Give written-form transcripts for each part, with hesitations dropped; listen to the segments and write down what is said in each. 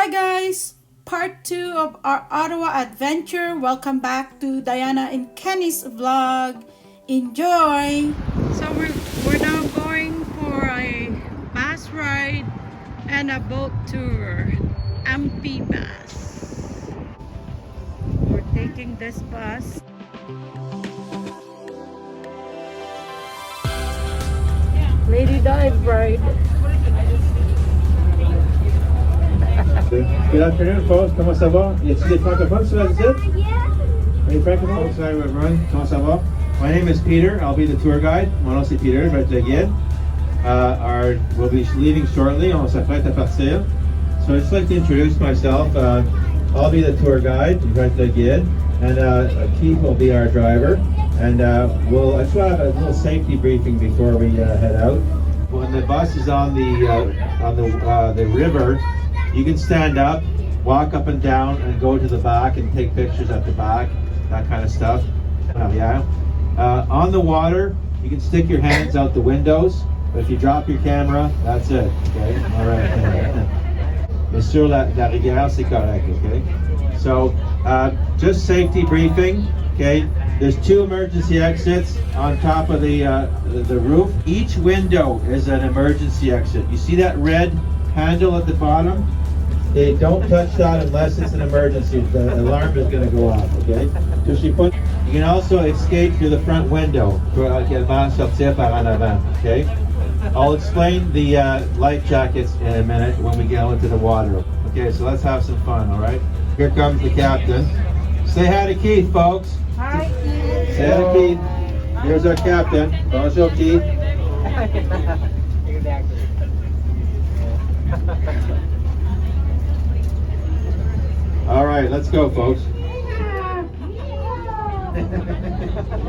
Hi guys! Part 2 of our Ottawa adventure. Welcome back to Diana and Kenny's vlog. Enjoy! So we're now going for a bus ride and a boat tour. Amphibus. We're taking this bus. Lady dive ride. Good afternoon, folks. Comment ça va? Y a-t-il des francophones sur la visite? Any francophones? Hi, everyone. Comment ça va? My name is Peter. I'll be the tour guide. Mon nom c'est Peter. Je vais être le guide. We'll be leaving shortly. On s'apprête à partir. So I'd just like to introduce myself. I'll be the tour guide. Je vais être le guide. And Keith will be our driver. And I just want to have a little safety briefing before we head out. When the bus is on the river, you can stand up, walk up and down, and go to the back and take pictures at the back, that kind of stuff. On the water, you can stick your hands out the windows, but if you drop your camera, that's it. Okay, all right. Mais sur la rivière, c'est correct. Okay. So, just safety briefing. Okay. There's 2 emergency exits on top of the roof. Each window is an emergency exit. You see that red handle at the bottom? Hey, don't touch that unless it's an emergency. The alarm is going to go off, okay? You can also escape through the front window. Okay? I'll explain the life jackets in a minute when we get into the water. Okay, so let's have some fun, all right? Here comes the captain. Say hi to Keith, folks. Hi Keith! Say hi to Keith. Here's our captain. Bonjour, Keith. All right, let's go, folks.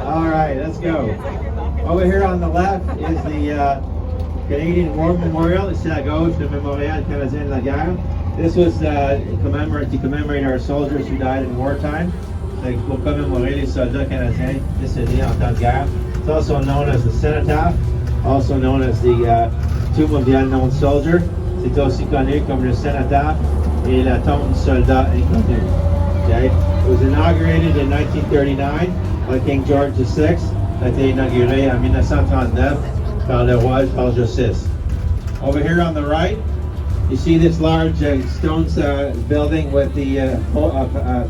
All right, let's go. Over here on the left is the Canadian War Memorial. Ici à gauche, le Mémorial canadien de la guerre. This was to commemorate our soldiers who died in wartime. Like, pour commémorer les soldats canadiens décédés en temps de guerre. It's also known as the cenotaph, also known as the Tomb of the Unknown Soldier. C'est aussi connu comme le cenotaph et la tombe du soldat inconnu. Okay? It was inaugurated in 1939 by King George VI. Ça a été inauguré en 1939 par le roi George VI. Over here on the right, you see this large stone building with the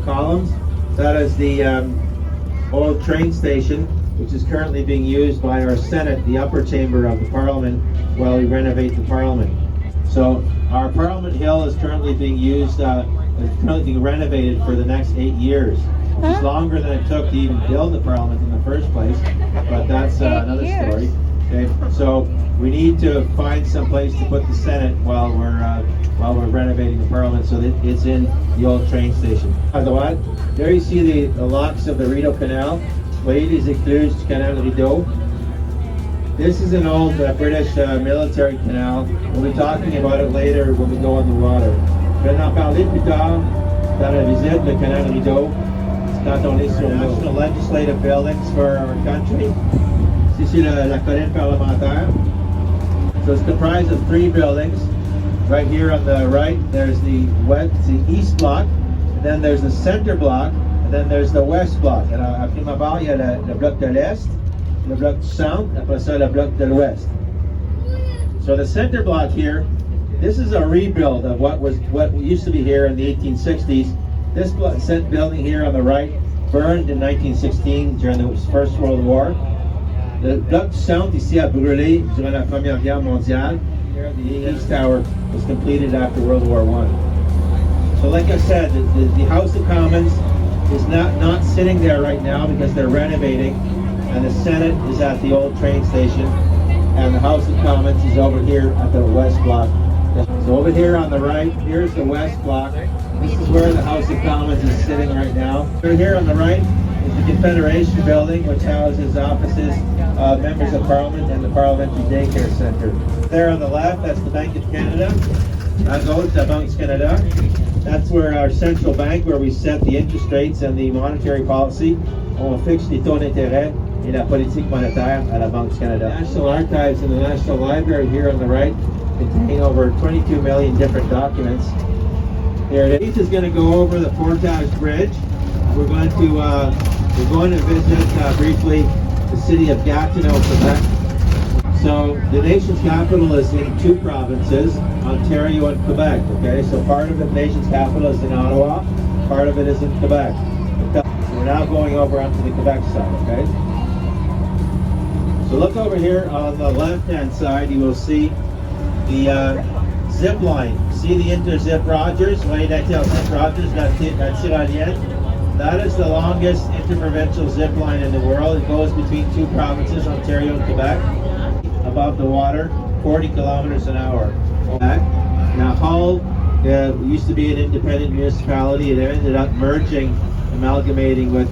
columns. That is the old train station, which is currently being used by our Senate, the upper chamber of the Parliament, while we renovate the Parliament. So our Parliament Hill is currently being used, currently being renovated for the next 8 years, which is longer than it took to even build the Parliament in the first place, but that's another story. Okay, so we need to find some place to put the Senate while we're renovating the Parliament, so that it's in the old train station. There you see the locks of the Rideau Canal. Voyez les écluses du canal Rideau. This is an old British military canal. We'll be talking about it later when we go on the water. Je vais en parler plus tard dans la visite, le canal Rideau. Quand on est sur national legislative buildings for our country. Ici la colline parlementaire. So it's comprised of 3 buildings. Right here on the right, there's the east block, and then there's the center block, and then there's the west block. And à prime abord, il y a le bloc de l'est, le bloc du centre, après ça le bloc de l'ouest. So the center block here, this is a rebuild of what used to be here in the 1860s. This building here on the right burned in 1916 during the First World War. Le bloc du centre ici a brûlé durant la Première Guerre mondiale. Here, the East Tower was completed after World War I. So like I said, the House of Commons is not sitting there right now because they're renovating, and the Senate is at the old train station, and the House of Commons is over here at the west block. So over here on the right, here's the west block. This is where the House of Commons is sitting right now. Over here on the right is the Confederation Building, which houses offices of members of Parliament and the Parliamentary Daycare Center. There on the left, that's the Bank of Canada. À gauche, la Banque du Canada. That's where our central bank, where we set the interest rates and the monetary policy. On fixe les taux d'intérêt et la politique monétaire à la Banque du Canada. National Archives and the National Library here on the right contain over 22 million different documents. Here it is. Is going to go over the Portage Bridge. We're going to visit briefly the city of Gatineau, Quebec. So the nation's capital is in two provinces, Ontario and Quebec. Okay, so part of the nation's capital is in Ottawa, part of it is in Quebec. So we're now going over onto the Quebec side. Okay. So look over here on the left-hand side. You will see the zip line. See the Interzip Rogers? Zip Rogers, that's That is the longest interprovincial zip line in the world. It goes between two provinces, Ontario and Quebec, above the water, 40 kilometers an hour. Now Hull used to be an independent municipality. It ended up amalgamating with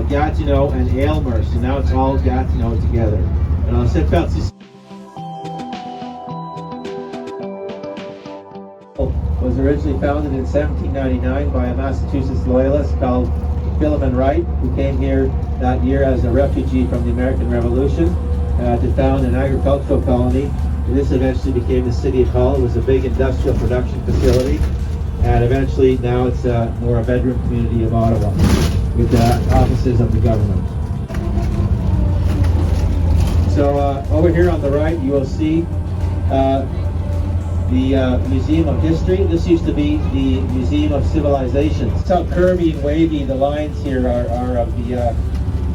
Gatineau and Aylmer. So now it's all Gatineau together. And was originally founded in 1799 by a Massachusetts loyalist called Philemon Wright, who came here that year as a refugee from the American Revolution to found an agricultural colony. And this eventually became the city of Hull. It was a big industrial production facility, and eventually now it's more a bedroom community of Ottawa with offices of the government. So over here on the right you will see the Museum of History. This used to be the Museum of Civilizations. That's how curvy and wavy the lines here are of the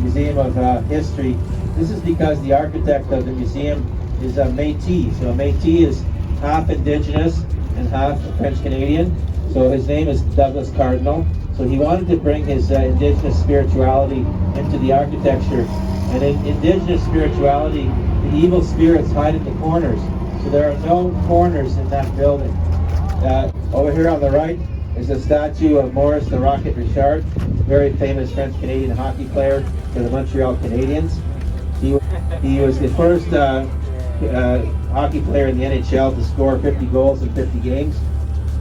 Museum of History. This is because the architect of the museum is a Métis. So a Métis is half Indigenous and half French-Canadian. So his name is Douglas Cardinal. So he wanted to bring his Indigenous spirituality into the architecture. And in Indigenous spirituality, the evil spirits hide in the corners. So there are no corners in that building. Over here on the right is a statue of Maurice the Rocket Richard, very famous French-Canadian hockey player for the Montreal Canadiens. He was the first hockey player in the NHL to score 50 goals in 50 games.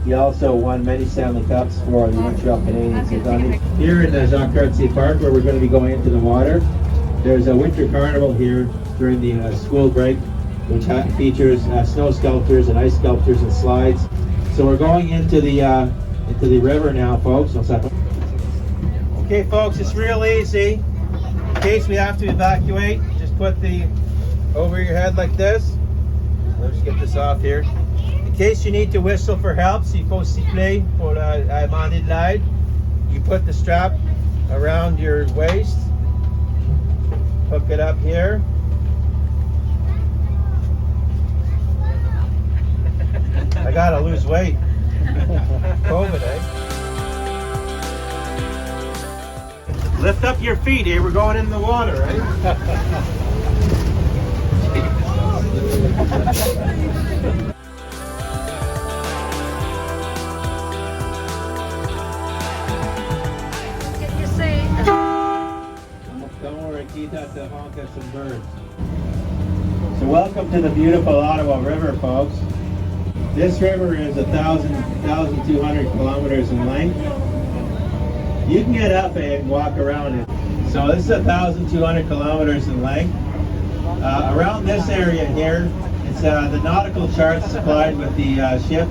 He also won many Stanley Cups for the Montreal Canadiens. Here in the Artsy Park, where we're going to be going into the water, there's a winter carnival here during the school break, which features snow sculptures and ice sculptures and slides. So we're going into the river now, folks. Okay, folks, it's real easy. In case we have to evacuate, just put the over your head like this. Let's just get this off here. In case you need to whistle for help, s'il faut siffler pour demander de l'aide, you put the strap around your waist, hook it up here. I gotta lose weight. COVID, eh? Lift up your feet, eh? We're going in the water, right? Can you say? Don't worry, Keith has to honk at some birds. So welcome to the beautiful Ottawa River, folks. This river is 1,200 kilometers in length. You can get up and walk around it. So this is 1,200 kilometers in length. Around this area here, it's the nautical charts supplied with the ship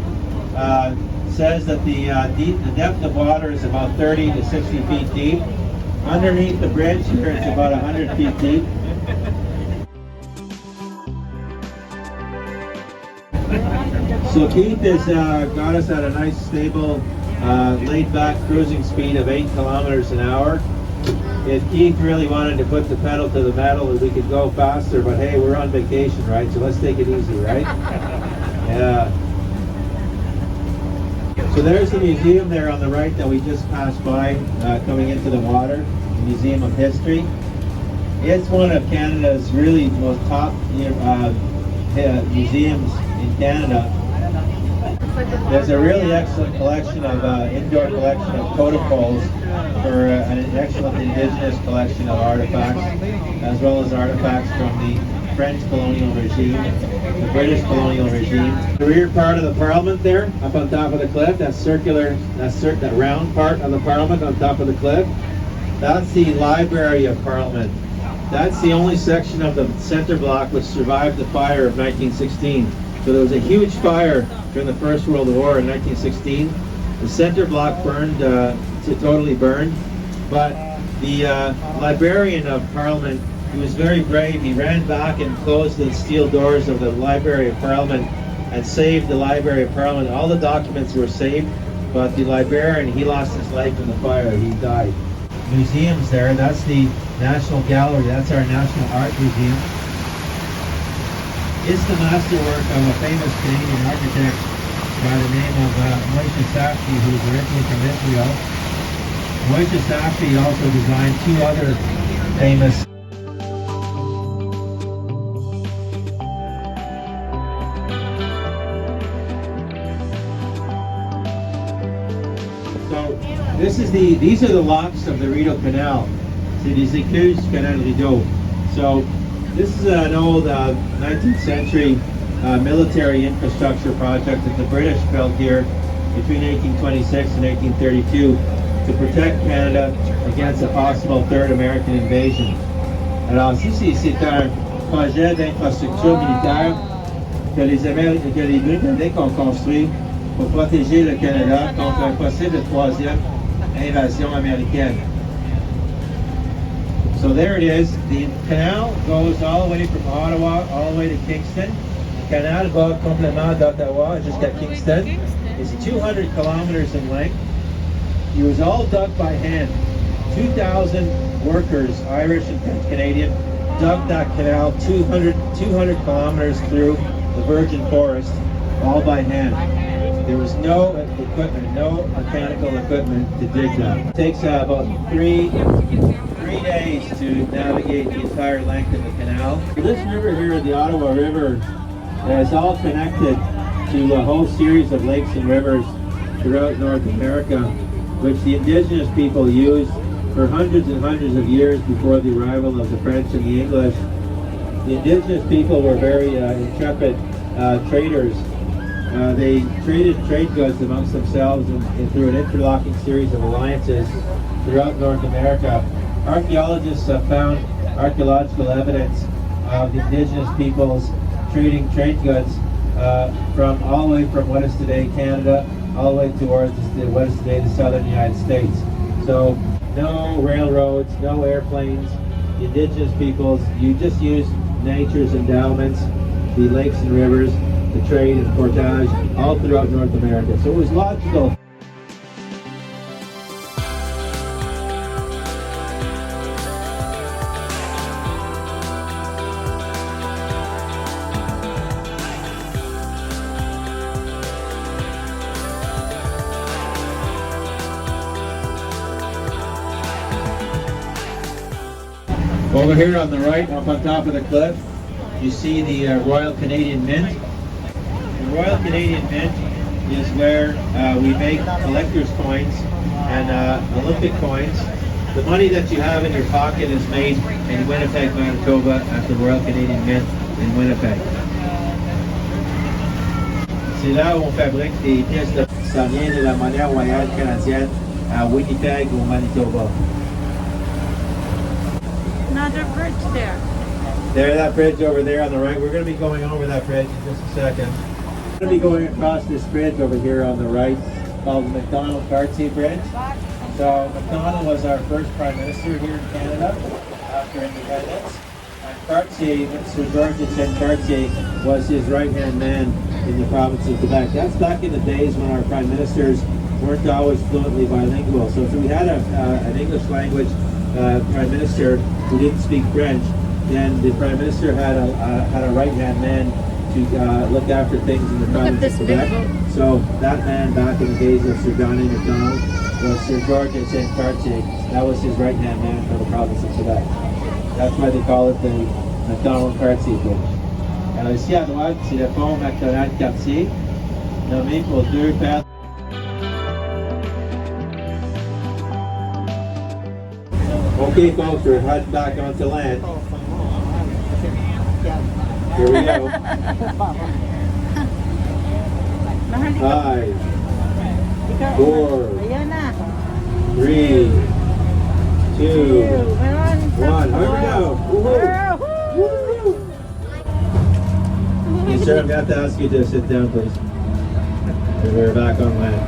says that the depth of water is about 30 to 60 feet deep. Underneath the bridge here, it's about 100 feet deep. So Keith has got us at a nice, stable, laid-back cruising speed of 8 kilometers an hour. If Keith really wanted to put the pedal to the metal, we could go faster, but hey, we're on vacation, right? So let's take it easy, right? Yeah. So there's the museum there on the right that we just passed by, coming into the water, the Museum of History. It's one of Canada's really most top museums in Canada. There's a really excellent collection of indoor collection of totem-poles for an excellent indigenous collection of artifacts, as well as artifacts from the French colonial regime, the British colonial regime. The rear part of the Parliament there, up on top of the cliff, that that round part of the Parliament on top of the cliff, that's the Library of Parliament. That's the only section of the center block which survived the fire of 1916. So there was a huge fire during the First World War in 1916. The center block burned, totally burned, but the librarian of Parliament, he was very brave. He ran back and closed the steel doors of the Library of Parliament and saved the Library of Parliament. All the documents were saved, but the librarian, he lost his life in the fire. He died. Museums there, that's the National Gallery. That's our National Art Museum. It's the masterwork of a famous Canadian architect by the name of Moshe Safdie, who's originally from Israel. Moshe Safdie also designed two other famous these are the locks of the Rideau Canal. C'est des écluses du Canal Rideau. So this is an old 19th century military infrastructure project that the British built here between 1826 and 1832 to protect Canada against a possible third American invasion. Alors ici, c'est un projet d'infrastructure militaire que les Britanniques ont construit pour protéger le Canada contre un possible troisième invasion américaine. So there it is. The canal goes all the way from Ottawa all the way to Kingston. Le canal va complètement d'Ottawa jusqu'à Kingston. It's 200 kilometers in length. It was all dug by hand. 2,000 workers, Irish and Canadian, dug that canal 200 kilometers through the virgin forest, all by hand. There was no equipment, no mechanical equipment to dig that. It takes about three days to navigate the entire length of the canal. This river here, the Ottawa River, is all connected to a whole series of lakes and rivers throughout North America, which the indigenous people used for hundreds and hundreds of years before the arrival of the French and the English. The indigenous people were very intrepid traders. They traded trade goods amongst themselves and through an interlocking series of alliances throughout North America. Archaeologists have found archaeological evidence of the indigenous peoples trading trade goods from all the way from what is today Canada all the way towards what is today the southern United States. So no railroads, no airplanes. The indigenous peoples, you just use nature's endowments, the lakes and rivers, the trade and portage all throughout North America. So it was logical. Over here on the right, up on top of the cliff, you see the Royal Canadian Mint. The Royal Canadian Mint is where we make collector's coins and Olympic coins. The money that you have in your pocket is made in Winnipeg, Manitoba at the Royal Canadian Mint in Winnipeg. C'est là où on fabrique des pièces de... Ça vient de la monnaie royale canadienne à Winnipeg, au Manitoba. Another bridge there. There, that bridge over there on the right. We're going to be going over that bridge in just a second. We're going to be going across this bridge over here on the right called the Mcdonald-Artsy Bridge. So Mcdonald was our first Prime Minister here in Canada after independence. And Artsy, Sir George Artsy, was his right-hand man in the province of Quebec. That's back in the days when our Prime Ministers weren't always fluently bilingual. So if we had an English language Prime Minister who didn't speak French, then the Prime Minister had a right-hand man to look after things in the province of Quebec. So that man back in the days of Sir John A. Macdonald was Sir George Artsy. That was his right-hand man for the province of Quebec. That's why they call it the Mcdonald-Artsy Bridge. Alors ici à droite, c'est le pont Mcdonald-Cartier, nommé pour deux pères. Okay, folks, we're heading back onto land. Here we go. 5, 4, 3, 2, 1. Here we go. Woohoo! Yes, sir, I'm going to have to ask you to sit down, please. We're back on land.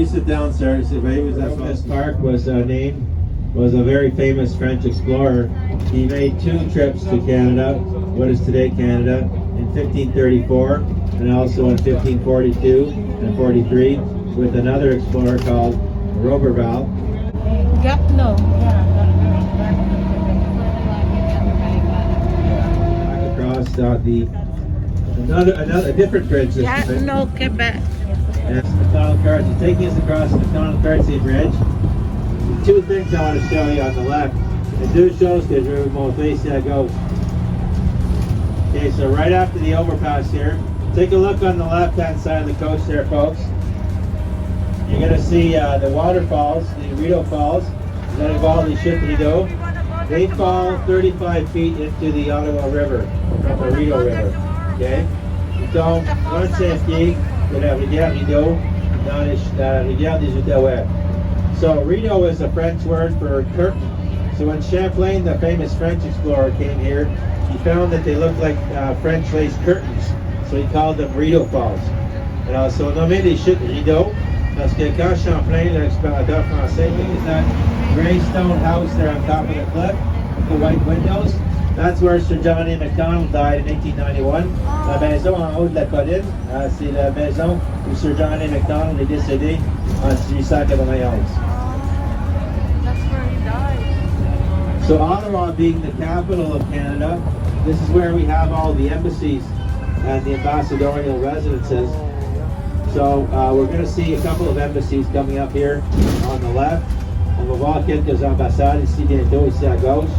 sit down, sir. This park was was a very famous French explorer. He made 2 trips to Canada, what is today Canada, in 1534 and also in 1542 and 43 with another explorer called Roberval. Gapno. Back across a different bridge. Gapno, Quebec. Yes, Mcdonald Artsy. Taking us across the Mcdonald Artsy Bridge. 2 things I want to show you on the left. And 2 choses que je vais vous montrer ici à gauche. Okay, so right after the overpass here, take a look on the left-hand side of the coast there, folks. You're going to see the waterfalls, the Dorito Falls. That involve the Dorito. They fall 35 feet into the Ottawa River from the Dorito River. Okay? Donc, dans le Saint-Pierre, de la rivière Rideau, dans la rivière des Outaouais. So, Rideau is a French word for curtain. So when Champlain, the famous French explorer, came here, he found that they looked like French lace curtains. So he called them Rideau Falls. Alors, so nommé les chutes Rideau, parce que quand Champlain, l'explorateur français, is that gray stone house there on top of the cliff with the white windows, that's where Sir John A. Mcdonald died in 1891. La maison en haut de la colline, c'est la maison où Sir John A. Mcdonald est décédé en 1891. That's where he died. So Ottawa being the capital of Canada, this is where we have all the embassies and the ambassadorial residences. So we're going to see a couple of embassies coming up here on the left. On va voir quelques ambassades ici bientôt, ici à gauche.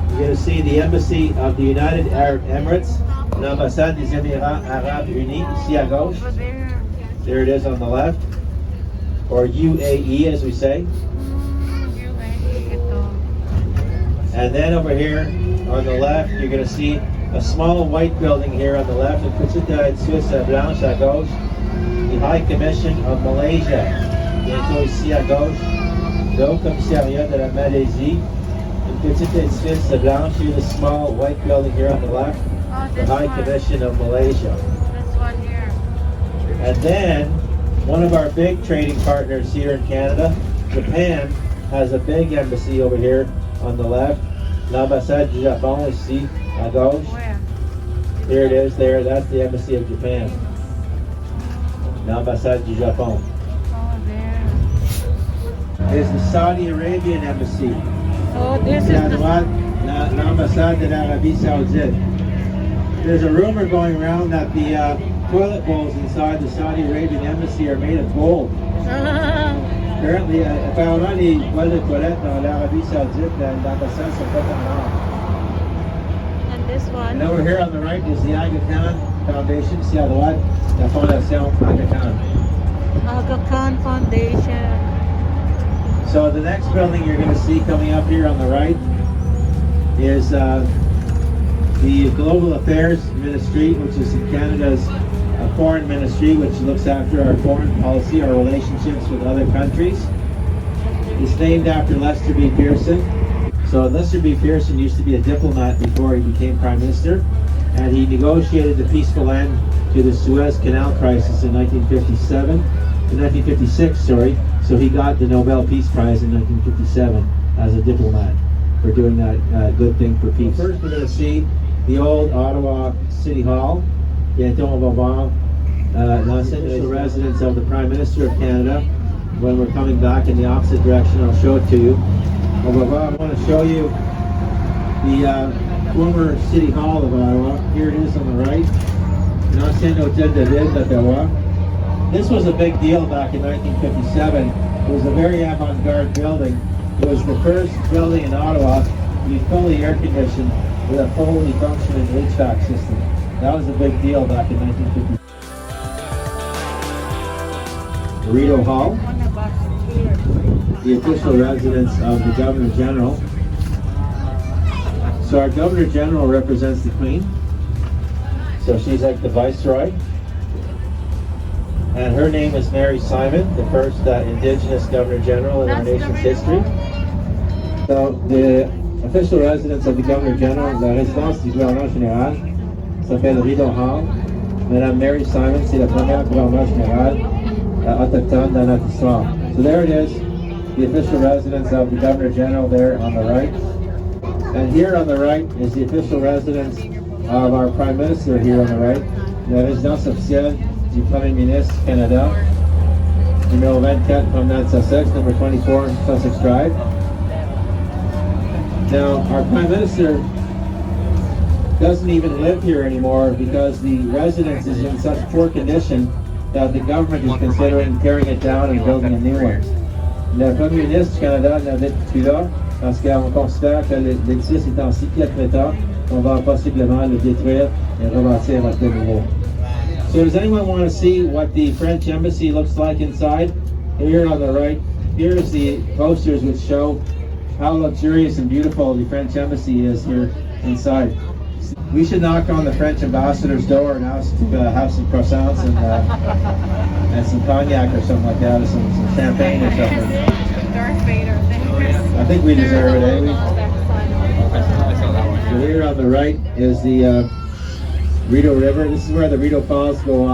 You're going to see the embassy of the United Arab Emirates, l'ambassade des Émirats Arabes Unis, ici à gauche. Over there. There it is on the left, or UAE as we say. And then over here on the left, you're going to see a small white building here on the left, une petite Suisse blanche à gauche, the High Commission of Malaysia, bientôt ici à gauche, le Haut Commissariat de la Malaisie, une petite édifice blanche, here the small white building here on the left, the High Commission of Malaysia. This one here. And then, one of our big trading partners here in Canada, Japan, has a big embassy over here on the left. L'ambassade du Japon ici à gauche. Where? There it is there, that's the embassy of Japan. L'ambassade du Japon. Oh, there. There's the Saudi Arabian embassy. So this C'est à is the... droite, l'ambassade de l'Arabie Saoudite. There's a rumor going around that the toilet bowls inside the Saudi Arabian embassy are made of gold. Apparently, apparemment, les bols de toilette dans l'Arabie Saoudite, l'ambassade sont faites en or. And this And one. over here on the right is the Aga Khan Foundation. Ici à droite, la Fondation Aga Khan. Aga Khan Foundation. So the next building you're going to see coming up here on the right is the Global Affairs Ministry, which is Canada's foreign ministry, which looks after our foreign policy, our relationships with other countries. It's named after Lester B. Pearson. So Lester B. Pearson used to be a diplomat before he became Prime Minister, and he negotiated the peaceful end to the Suez Canal crisis in 1956, sorry. So he got the Nobel Peace Prize in 1957 as a diplomat for doing that good thing for peace. First, we're going to see the old Ottawa City Hall. Bientôt, on va voir l'ancienne residence of the Prime Minister of Canada. When we're coming back in the opposite direction, I'll show it to you. On va voir, I want to show you the former City Hall of Ottawa. Here it is on the right. L'ancien Hôtel de Ville d'Ottawa. This was a big deal back in 1957. It was a very avant-garde building. It was the first building in Ottawa to be fully air-conditioned with a fully functioning HVAC system. That was a big deal back in 1950. Dorito Hall, the official residence of the Governor General. So our Governor General represents the Queen. So she's like the Viceroy. And her name is Mary Simon, the first Indigenous Governor General in our nation's history. So the official residence of the Governor General, la résidence du gouverneur général, s'appelle Rideau Hall. Madame Mary Simon, c'est la première gouverneure générale autochtones dans notre histoire. So there it is, the official residence of the Governor General there on the right. And here on the right is the official residence of our Prime Minister here on the right. La résidence officielle du Premier Ministre du Canada. Numéro 24, Promenade Sussex, number 24, Sussex Drive. Now, our Prime Minister doesn't even live here anymore because the residence is in such poor condition that the government is considering tearing it down and building a new one. Le Premier Ministre du Canada n'habite plus là parce qu'on considère que l'édifice est en si piètre état qu'on va possiblement le détruire et rebâtir à nouveau. So does anyone want to see what the French embassy looks like inside? Here on the right, here's the posters which show how luxurious and beautiful the French embassy is here inside. We should knock on the French ambassador's door and ask to have some croissants and some cognac or something like that, or some champagne or something. Darth Vader. I think we deserve it, eh? So here on the right is the Rideau River. This is where the Rideau Falls go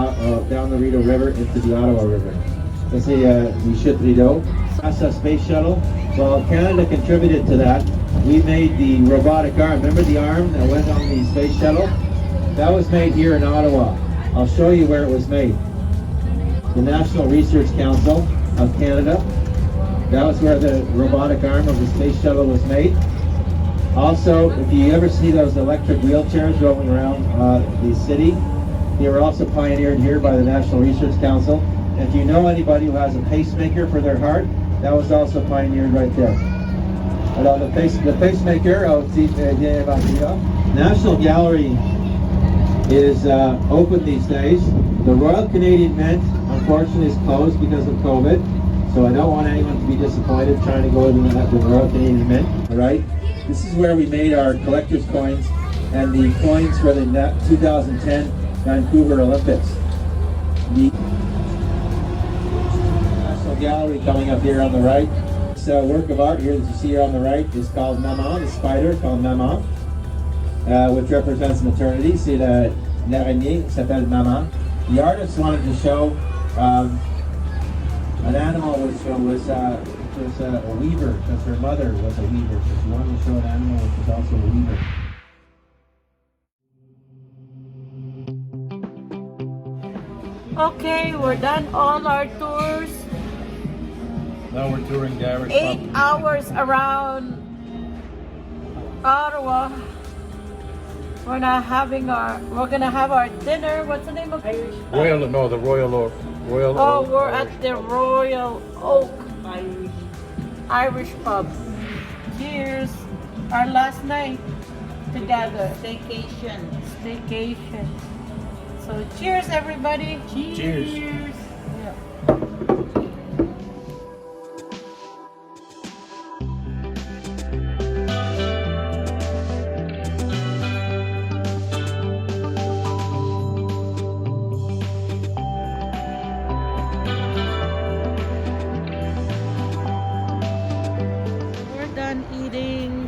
down the Rideau River into the Ottawa River. That's the Chute Rideau. NASA space shuttle. Well, Canada contributed to that. We made the robotic arm. Remember the arm that went on the space shuttle? That was made here in Ottawa. I'll show you where it was made. The National Research Council of Canada. That was where the robotic arm of the space shuttle was made. Also, if you ever see those electric wheelchairs rolling around the city, they were also pioneered here by the National Research Council. If you know anybody who has a pacemaker for their heart, that was also pioneered right there. Alors, le pacemaker a aussi bien inventé là. National Gallery is open these days. The Royal Canadian Mint, unfortunately, is closed because of COVID. So I don't want anyone to be disappointed trying to go to the Royal Canadian Mint. All right. This is where we made our collector's coins and the coins for the 2010 Vancouver Olympics. The National Gallery coming up here on the right. This work of art here that you see here on the right is called Maman, the spider called Maman, which represents maternity. C'est l'araignée qui s'appelle Maman. The artist wanted to show an animal which was a weaver, because her mother was a weaver. So she wanted to show an animal which was also a weaver. Okay, we're done all our tours. Now we're touring the Irish 8 hours around Ottawa. We're gonna have our dinner. What's the name of Irish? The Royal Oak. We're at the Royal Oak Irish pub. Cheers! Our last night together. Staycation. So cheers, everybody. Cheers. Yeah.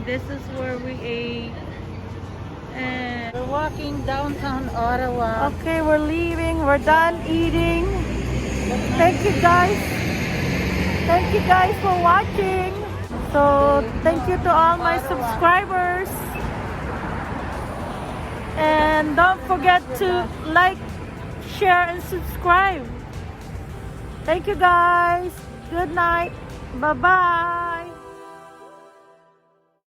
This is where we ate, and we're walking downtown Ottawa. Okay, we're leaving. We're done eating. Thank you guys for watching. So thank you to all my subscribers, and don't forget to like, share, and subscribe. Thank you guys. Good night. Bye bye.